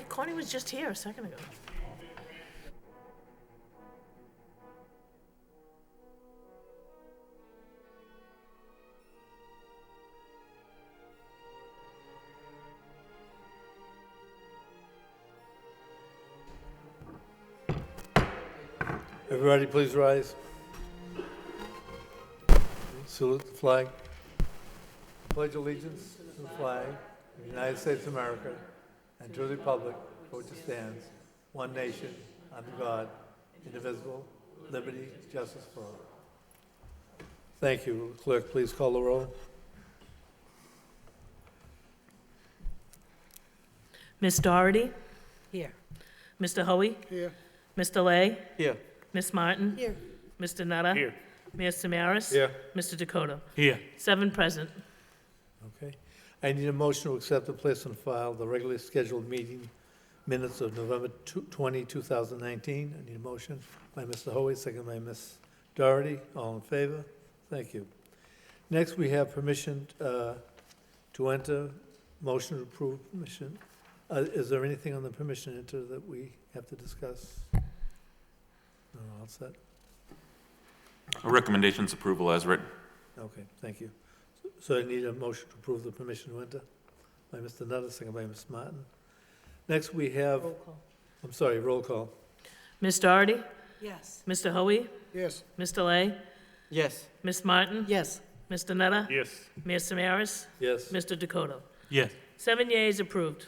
Connie was just here a second ago. Everybody, please rise. Salute the flag. Pledge allegiance to the flag of the United States of America and to the republic for which it stands, one nation, under God, indivisible, liberty, justice for all. Thank you. Clerk, please call the roll. Miss Doherty? Here. Mr. Hoey? Here. Mr. Lay? Here. Miss Martin? Here. Mr. Nutter? Here. Mayor Samaras? Here. Mr. Dakota? Here. 7 present. Okay. I need a motion to accept and place on file the regularly scheduled meeting minutes of November 20, 2019. I need a motion by Mr. Hoey, second by Ms. Doherty. All in favor? Thank you. Next, we have permission to enter, motion to approve permission. Is there anything on the permission to enter that we have to discuss? No, all set? Recommendations approval as written. Okay, thank you. So I need a motion to approve the permission to enter by Mr. Nutter, second by Ms. Martin. Next, we have, Roll call. I'm sorry, roll call. Miss Doherty? Yes. Mr. Hoey? Yes. Mr. Lay? Yes. Miss Martin? Yes. Mr. Nutter? Yes. Mayor Samaras? Yes. Mr. Dakota? Yes. 7 yeas approved.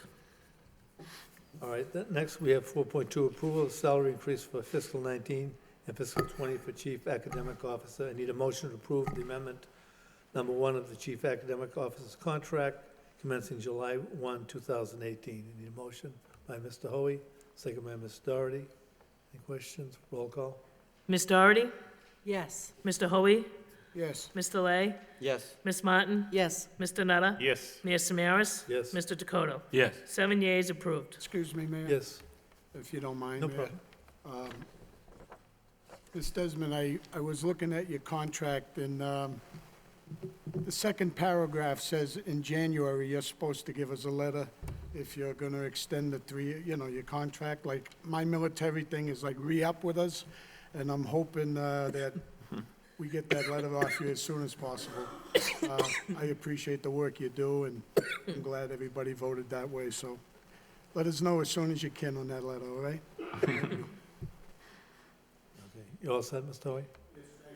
All right, next we have 4.2, approval of salary increase for fiscal 19 and fiscal 20 for Chief Academic Officer. I need a motion to approve the amendment number 1 of the Chief Academic Officer's contract commencing July 1, 2018. I need a motion by Mr. Hoey, second by Ms. Doherty. Any questions? Roll call. Miss Doherty? Yes. Mr. Hoey? Yes. Mr. Lay? Yes. Miss Martin? Yes. Mr. Nutter? Yes. Mayor Samaras? Yes. Mr. Dakota? Yes. 7 yeas approved. Excuse me, Mayor, Yes, if you don't mind. no Mayor. problem. Ms. Desmond, I was looking at your contract, and the second paragraph says, in January, you're supposed to give us a letter if you're going to extend your contract. Like, my military thing is like re-up with us, and I'm hoping that we get that letter off you as soon as possible. I appreciate the work you do, and I'm glad everybody voted that way, so let us know as soon as you can on that letter, all right? Okay. You all set, Mr. Hoey?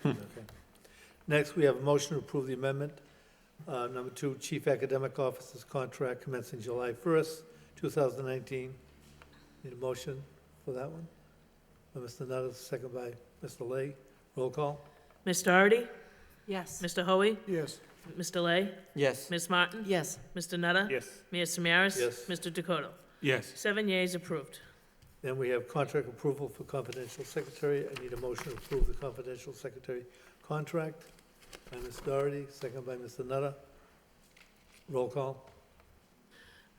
Okay. Next, we have a motion to approve the amendment, number 2, Chief Academic Officer's contract commencing July 1st, 2019. Need a motion for that one? By Mr. Nutter, second by Mr. Lay. Roll call? Miss Doherty? Yes. Mr. Hoey? Yes. Mr. Lay? Yes. Miss Martin? Yes. Mr. Nutter? Yes. Mayor Samaras? Yes. Mr. Dakota? Yes. 7 yeas approved. Then we have contract approval for confidential secretary. I need a motion to approve the confidential secretary contract by Ms. Doherty, second by Mr. Nutter. Roll call?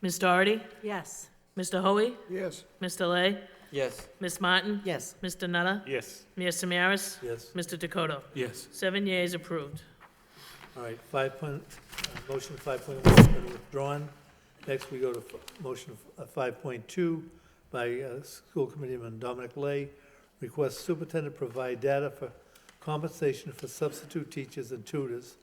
Miss Doherty? Yes. Mr. Hoey? Yes. Mr. Lay? Yes. Miss Martin? Yes. Mr. Nutter? Yes. Mayor Samaras? Yes. Mr. Dakota? Yes. 7 yeas approved. All right, motion 5.1 has been withdrawn. Next, we go to motion 5.2 by School Committeeman Dominic Lay. Request superintendent provide data for compensation for substitute teachers and tutors.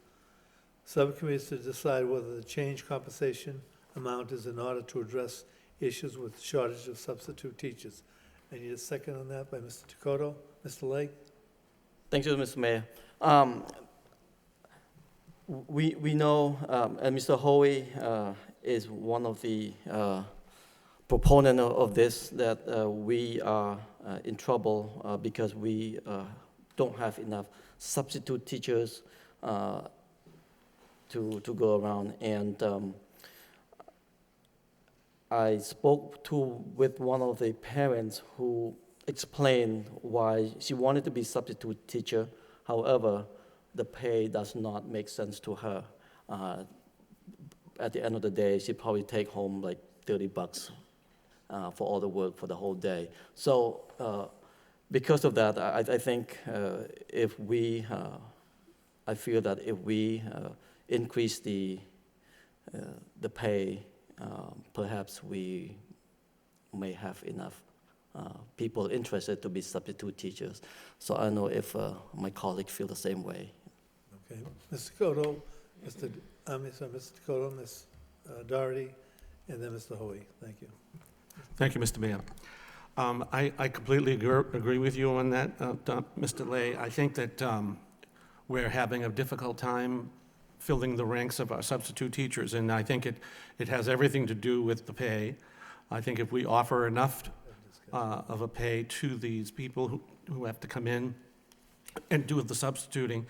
Subcommittees to decide whether the change compensation amount is in order to address issues with shortage of substitute teachers. I need a second on that by Mr. Dakota. Mr. Lay? Thank you, Mr. Mayor. We know, and Mr. Hoey is one of the proponent of this, that we are in trouble because we don't have enough substitute teachers to go around. And I spoke with one of the parents who explained why she wanted to be substitute teacher. However, the pay does not make sense to her. At the end of the day, she probably take home like $30 for all the work for the whole day. So because of that, I think if we, I feel that if we increase the pay, perhaps we may have enough people interested to be substitute teachers. So I don't know if my colleagues feel the same way. Okay, Mr. Dakota, Mr. Dakota, Ms. Doherty, and then Mr. Hoey. Thank you. Thank you, Mr. Mayor. I completely agree with you on that, Mr. Lay. I think that we're having a difficult time filling the ranks of our substitute teachers, and I think it has everything to do with the pay. I think if we offer enough of a pay to these people who have to come in and do the substituting,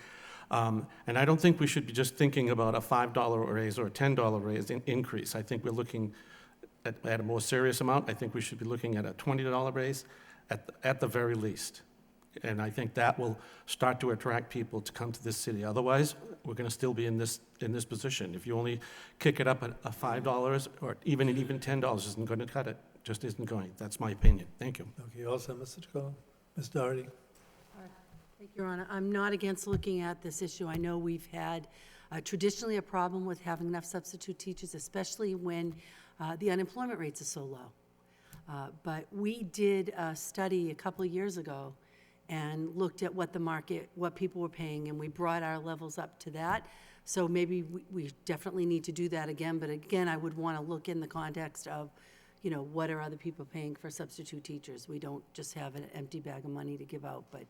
and I don't think we should be just thinking about a $5 raise or a $10 raise increase. I think we're looking at a more serious amount. I think we should be looking at a $20 raise at the very least. And I think that will start to attract people to come to this city. Otherwise, we're going to still be in this position. If you only kick it up at $5 or even $10 isn't going to cut it. Just isn't going. That's my opinion. Thank you. Okay, also, Mr. Dakota, Ms. Doherty. Thank you, Your Honor. I'm not against looking at this issue. I know we've had traditionally a problem with having enough substitute teachers, especially when the unemployment rates are so low. But we did a study a couple of years ago and looked at what people were paying, and we brought our levels up to that. So maybe we definitely need to do that again. But again, I would want to look in the context of, what are other people paying for substitute teachers? We don't just have an empty bag of money to give out. But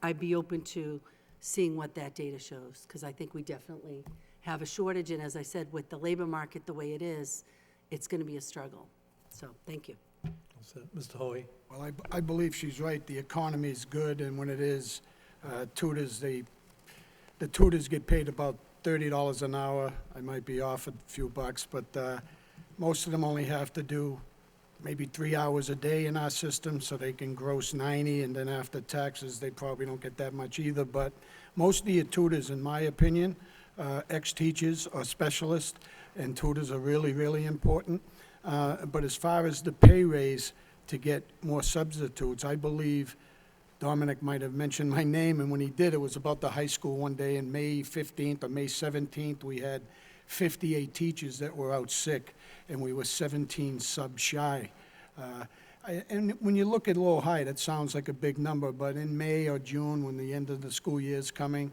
I'd be open to seeing what that data shows, because I think we definitely have a shortage. And as I said, with the labor market the way it is, it's going to be a struggle. So thank you. Also, Mr. Hoey. Well, I believe she's right. The economy is good, and when it is, tutors, the tutors get paid about $30 an hour. I might be off a few bucks, but most of them only have to do maybe 3 hours a day in our system, so they can gross 90, and then after taxes, they probably don't get that much either. But most of your tutors, in my opinion, ex-teachers or specialists, and tutors are really, really important. But as far as the pay raise to get more substitutes, I believe Dominic might have mentioned my name, and when he did, it was about the high school one day in May 15th or May 17th. We had 58 teachers that were out sick, and we were 17 subs shy. And when you look at Lowell High, that sounds like a big number, but in May or June, when the end of the school year is coming,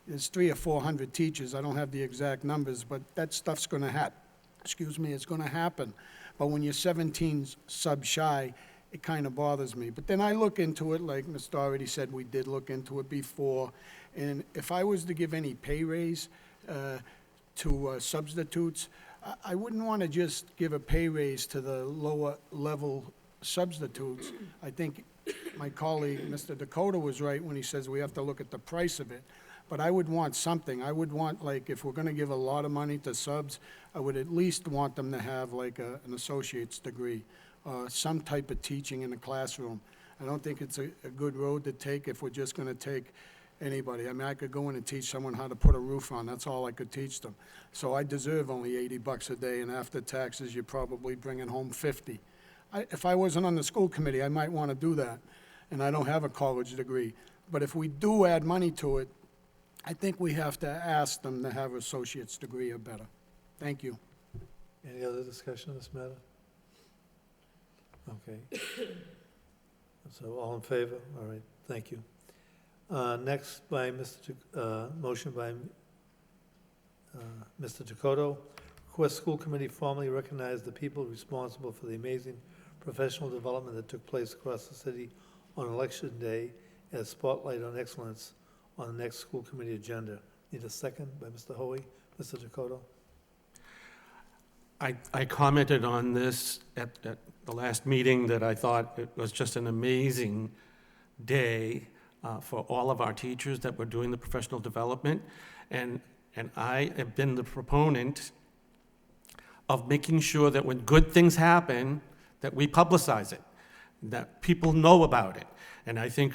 there's 300 or 400 teachers. I don't have the exact numbers, but that stuff's going to happen. It's going to happen. But when you're 17 sub shy, it kind of bothers me. But then I look into it, like Ms. Doherty said, we did look into it before. And if I was to give any pay raise to substitutes, I wouldn't want to just give a pay raise to the lower level substitutes. I think my colleague, Mr. Dakota, was right when he says we have to look at the price of it. But I would want something. I would want, like, if we're going to give a lot of money to subs, I would at least want them to have, like, an associate's degree, some type of teaching in the classroom. I don't think it's a good road to take if we're just going to take anybody. I mean, I could go in and teach someone how to put a roof on. That's all I could teach them. So I deserve only $80 a day, and after taxes, you're probably bringing home 50. If I wasn't on the school committee, I might want to do that, and I don't have a college degree. But if we do add money to it, I think we have to ask them to have an associate's degree or better. Thank you. Any other discussion on this matter? Okay. So all in favor? All right, thank you. Next by motion by Mr. Dakota. Request school committee formally recognize the people responsible for the amazing professional development that took place across the city on election day as spotlight on excellence on the next school committee agenda. Need a second by Mr. Hoey. Mr. Dakota? I commented on this at the last meeting that I thought it was just an amazing day for all of our teachers that were doing the professional development. And I have been the proponent of making sure that when good things happen, that we publicize it, that people know about it. And I think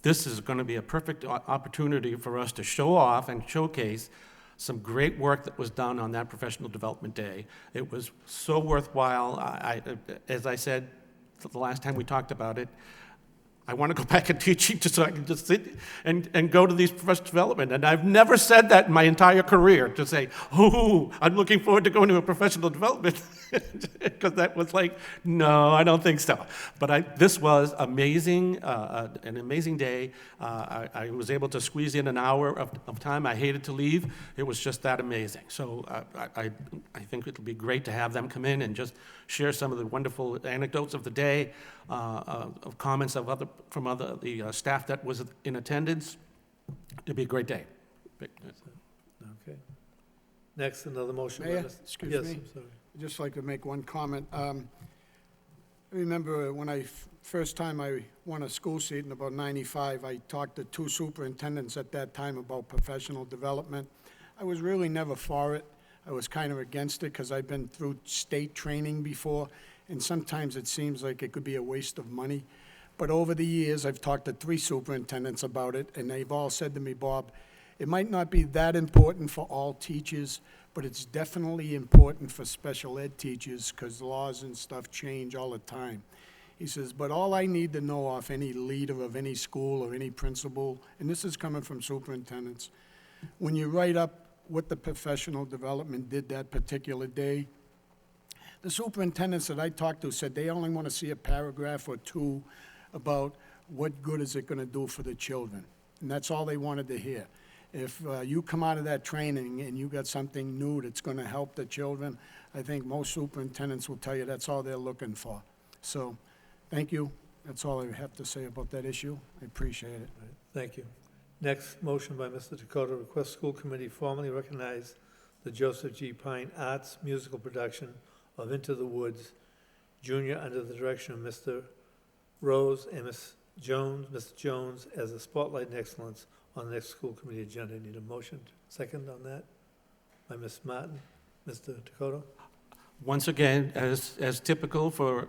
this is going to be a perfect opportunity for us to show off and showcase some great work that was done on that professional development day. It was so worthwhile. As I said the last time we talked about it, I want to go back and teaching just so I can just sit and go to these professional development. And I've never said that in my entire career, to say, oh, I'm looking forward to going to a professional development. Because that was like, no, I don't think so. But this was amazing, an amazing day. I was able to squeeze in an hour of time. I hated to leave. It was just that amazing. So I think it'll be great to have them come in and just share some of the wonderful anecdotes of the day, of comments of the staff that was in attendance. It'll be a great day. Okay. Next, another motion. by Mayor, Mr. excuse Yes, me. I'm sorry. I'd just like to make one comment. I remember when first time I won a school seat in about 95, I talked to 2 superintendents at that time about professional development. I was really never for it. I was kind of against it because I've been through state training before, and sometimes it seems like it could be a waste of money. But over the years, I've talked to 3 superintendents about it, and they've all said to me, Bob, it might not be that important for all teachers, but it's definitely important for special ed teachers because laws and stuff change all the time. He says, but all I need to know off any leader of any school or any principal, and this is coming from superintendents, when you write up what the professional development did that particular day, the superintendents that I talked to said they only want to see a paragraph or 2 about what good is it going to do for the children. And that's all they wanted to hear. If you come out of that training and you got something new that's going to help the children, I think most superintendents will tell you that's all they're looking for. So, thank you. That's all I have to say about that issue. I appreciate it. All right, thank you. Next, motion by Mr. Dakota, request school committee formally recognize the Joseph G. Pine Arts musical production of Into the Woods Junior under the direction of Mr. Rose and Ms. Jones, Mr. Jones, as a spotlight in excellence on the next school committee agenda. Need a motion, second on that, by Ms. Martin. Mr. Dakota? Once again, as typical for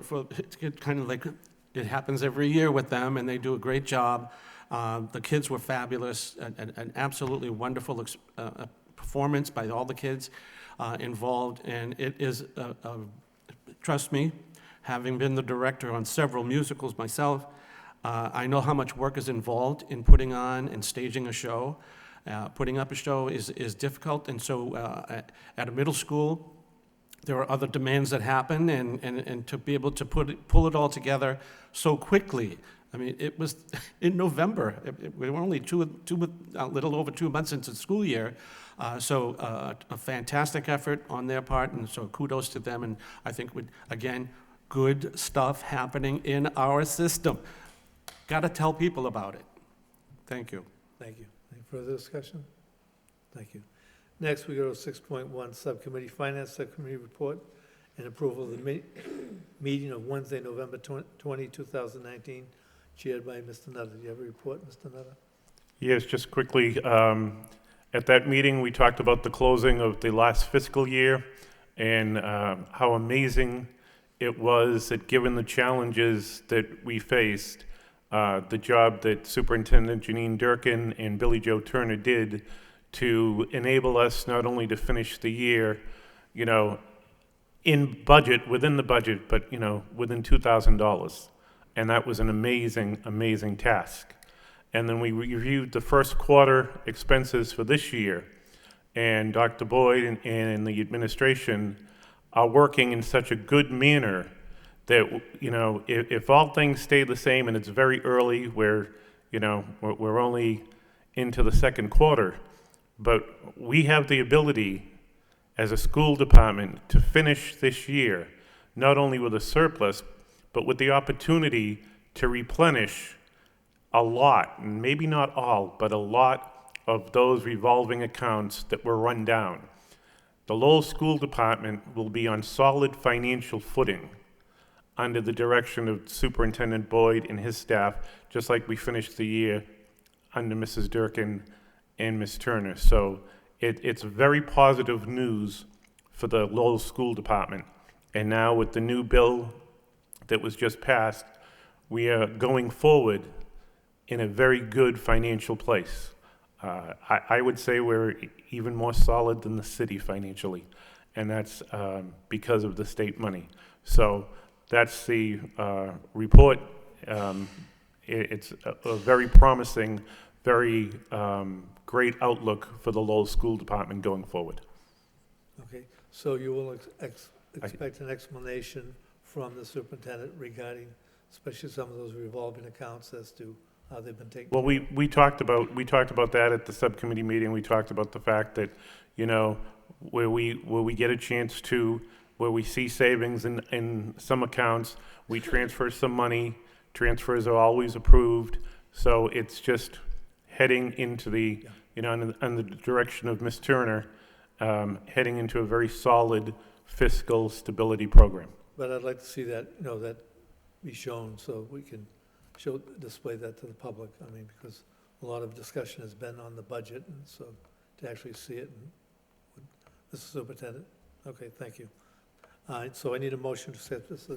kind of like it happens every year with them, and they do a great job. The kids were fabulous, an absolutely wonderful performance by all the kids involved, and it is, trust me, having been the director on several musicals myself, I know how much work is involved in putting on and staging a show. Putting up a show is difficult, and so at a middle school, there are other demands that happen, and to be able to pull it all together so quickly. I mean, it was in November. We were only a little over 2 months into the school year, so a fantastic effort on their part, and so kudos to them. And I think, again, good stuff happening in our system. Got to tell people about it. Thank you. Thank you. Any further discussion? Thank you. Next, we go to 6.1, Subcommittee, Finance Subcommittee Report and approval of the meeting of Wednesday, November 20, 2019, chaired by Mr. Nutter. Do you have a report, Mr. Nutter? Yes, just quickly. At that meeting, we talked about the closing of the last fiscal year and how amazing it was that given the challenges that we faced, the job that Superintendent Janine Durkin and Billy Joe Turner did to enable us not only to finish the year, in budget, within the budget, but, within $2,000. And that was an amazing, amazing task. And then we reviewed the first quarter expenses for this year, and Dr. Boyd and the administration are working in such a good manner that, if all things stay the same, and it's very early, we're only into the second quarter, but we have the ability as a school department to finish this year, not only with a surplus, but with the opportunity to replenish a lot, and maybe not all, but a lot of those revolving accounts that were run down. The Lowell School Department will be on solid financial footing under the direction of Superintendent Boyd and his staff, just like we finished the year under Mrs. Durkin and Ms. Turner. So it's very positive news for the Lowell School Department. And now with the new bill that was just passed, we are going forward in a very good financial place. I would say we're even more solid than the city financially, and that's because of the state money. So that's the report, it's a very promising, very great outlook for the Lowell School Department going forward. Okay, so you will expect an explanation from the superintendent regarding, especially some of those revolving accounts as to how they've been taken. Well, we talked about that at the subcommittee meeting. We talked about the fact that, you know, where we get a chance to, where we see savings in some accounts, we transfer some money. Transfers are always approved. So it's just heading into the, you know, in the direction of Ms. Turner, heading into a very solid fiscal stability program. But I'd like to see that, you know, that be shown so we can display that to the public. I mean, because a lot of discussion has been on the budget, and so to actually see it, and Mr. Superintendent, okay, thank you. All right, so I need a motion to accept this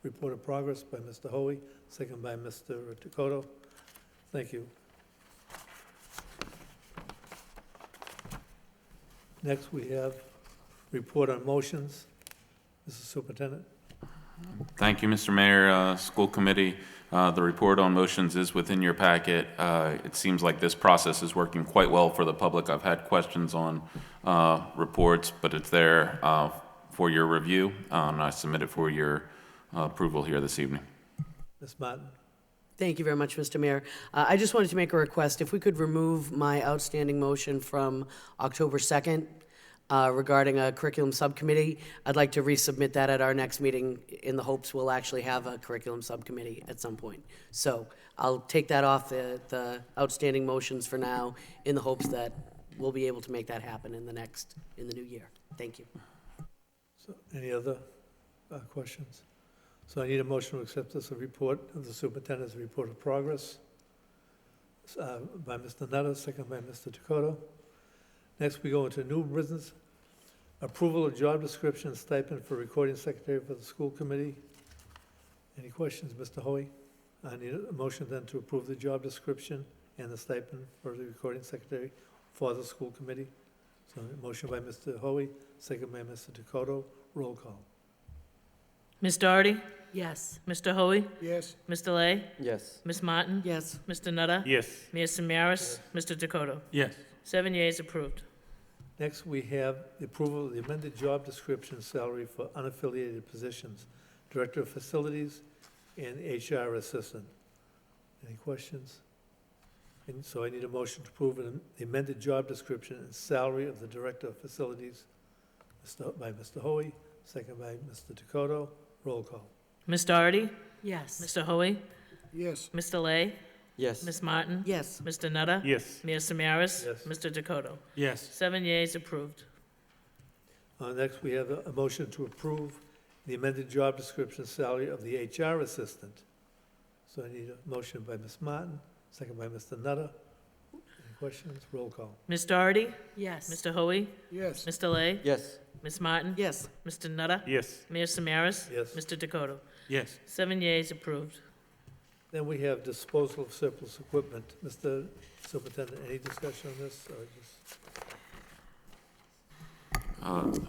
report of progress by Mr. Hoey, second by Mr. Dakota. Thank you. Next, we have report on motions. Mr. Superintendent. Thank you, Mr. Mayor, School Committee. The report on motions is within your packet. It seems like this process is working quite well for the public. I've had questions on reports, but it's there for your review, and I submit it for your approval here this evening. Ms. Martin. Thank you very much, Mr. Mayor. I just wanted to make a request. If we could remove my outstanding motion from October 2nd regarding a curriculum subcommittee, I'd like to resubmit that at our next meeting in the hopes we'll actually have a curriculum subcommittee at some point. So I'll take that off the outstanding motions for now in the hopes that we'll be able to make that happen in the new year. Thank you. So any other questions? So I need a motion to accept this report of the superintendent's report of progress by Mr. Nutter, second by Mr. Dakota. Next, we go into new business, approval of job description and stipend for recording secretary for the school committee. Any questions, Mr. Hoey? I need a motion then to approve the job description and the stipend for the recording secretary for the school committee. So a motion by Mr. Hoey, second by Mr. Dakota. Roll call. Ms. Doherty? Yes. Mr. Hoey? Yes, Mr. Lay? Yes. Ms. Martin? Yes. Mr. Nutter? Yes. Mayor Samaras? Mr. Dakota? Yes. 7 yeas approved. Next, we have the approval of the amended job description salary for unaffiliated positions, Director of Facilities and HR Assistant. Any questions? And so I need a motion to approve the amended job description and salary of the Director of Facilities by Mr. Hoey, second by Mr. Dakota. Roll call. Ms. Doherty? Yes. Mr. Hoey? yes, Mr. Lay? Yes. Ms. Martin? Yes. Mr. Nutter? Yes. Mayor Samaras? Yes. Mr. Dakota? Yes. 7 yeas approved. Next, we have a motion to approve the amended job description salary of the HR Assistant. So I need a motion by Ms. Martin, second by Mr. Nutter. Any questions? Roll call. Ms. Doherty? Yes. Mr. Hoey? yes, Mr. Lay? Yes. Ms. Martin? Yes. Mr. Nutter? Yes. Mayor Samaras? Yes. Mr. Dakota? Yes. 7 yeas approved. Then we have disposal of surplus equipment. Mr. Superintendent, any discussion on this, or just?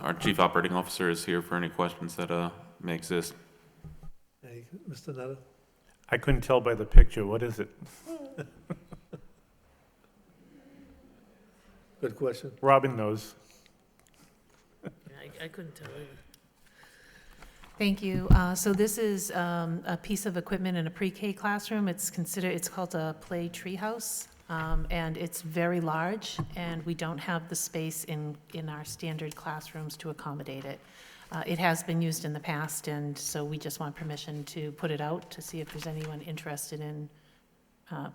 Our Chief Operating Officer is here for any questions that may exist. Mr. Nutter? I couldn't tell by the picture. What is it? Good question. Robin knows. I couldn't tell either. Thank you. So this is a piece of equipment in a pre-K classroom. It's called a play treehouse, and it's very large, and we don't have the space in our standard classrooms to accommodate it. It has been used in the past, and so we just want permission to put it out to see if there's anyone interested in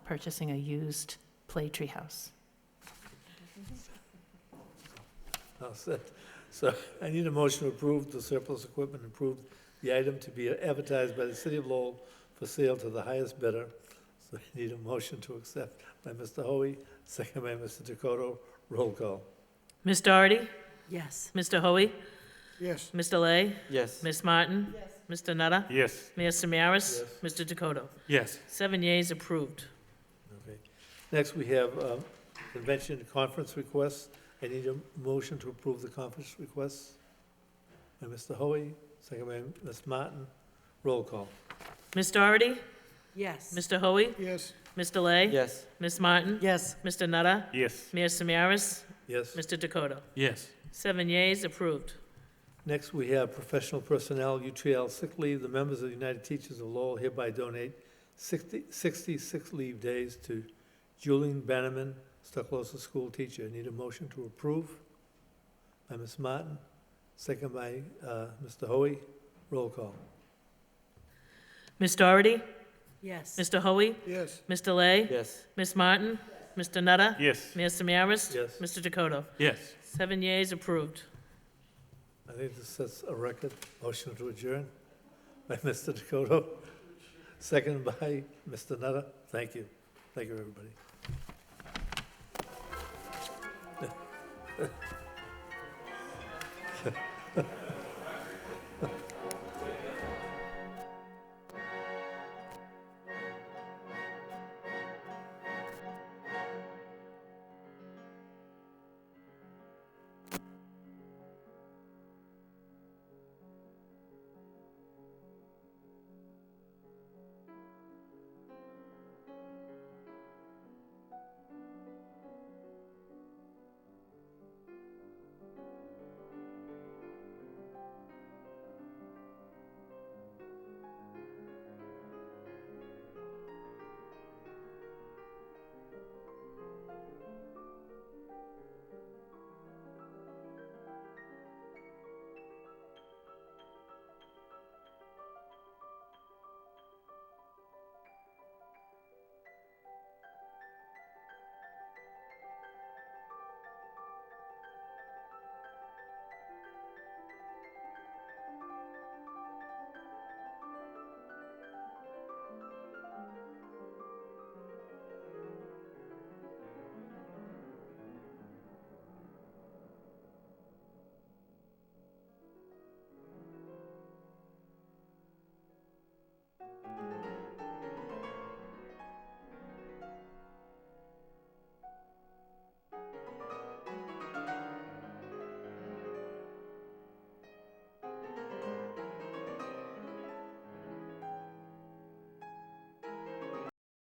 purchasing a used play treehouse. All set. So I need a motion to approve the surplus equipment, approve the item to be advertised by the city of Lowell for sale to the highest bidder. So I need a motion to accept by Mr. Hoey, second by Mr. Dakota. Roll call. Ms. Doherty? Yes. Mr. Hoey? yes, Mr. Lay? Yes. Ms. Martin? Mr. Nutter? Yes. Mayor Samaras? Yes. Mr. Dakota? Yes. 7 yeas approved. Okay. Next, we have convention and conference requests. I need a motion to approve the conference requests by Mr. Hoey, second by Ms. Martin. Roll call. Ms. Doherty? Yes. Mr. Hoey? Yes. Mr. Lay? Yes. Ms. Martin? Yes. Mr. Nutter? Yes. Mayor Samaras? Yes. Mr. Dakota? Yes. 7 yeas, approved. Next, we have professional personnel, UTL sick leave. The members of the United Teachers of Lowell hereby donate 66 leave days to Julian Bannerman, Stuckley's school teacher. Need a motion to approve by Ms. Martin, second by Mr. Hoey. Roll call. Ms. Doherty? Yes. Mr. Hoey? Yes. Mr. Lay? Yes. Ms. Martin? Mr. Nutter? Yes. Mayor Samaras? Yes. Mr. Dakota? Yes. 7 yeas, approved. I think this sets a record. Motion to adjourn by Mr. Dakota, second by Mr. Nutter. Thank you. Thank you, everybody.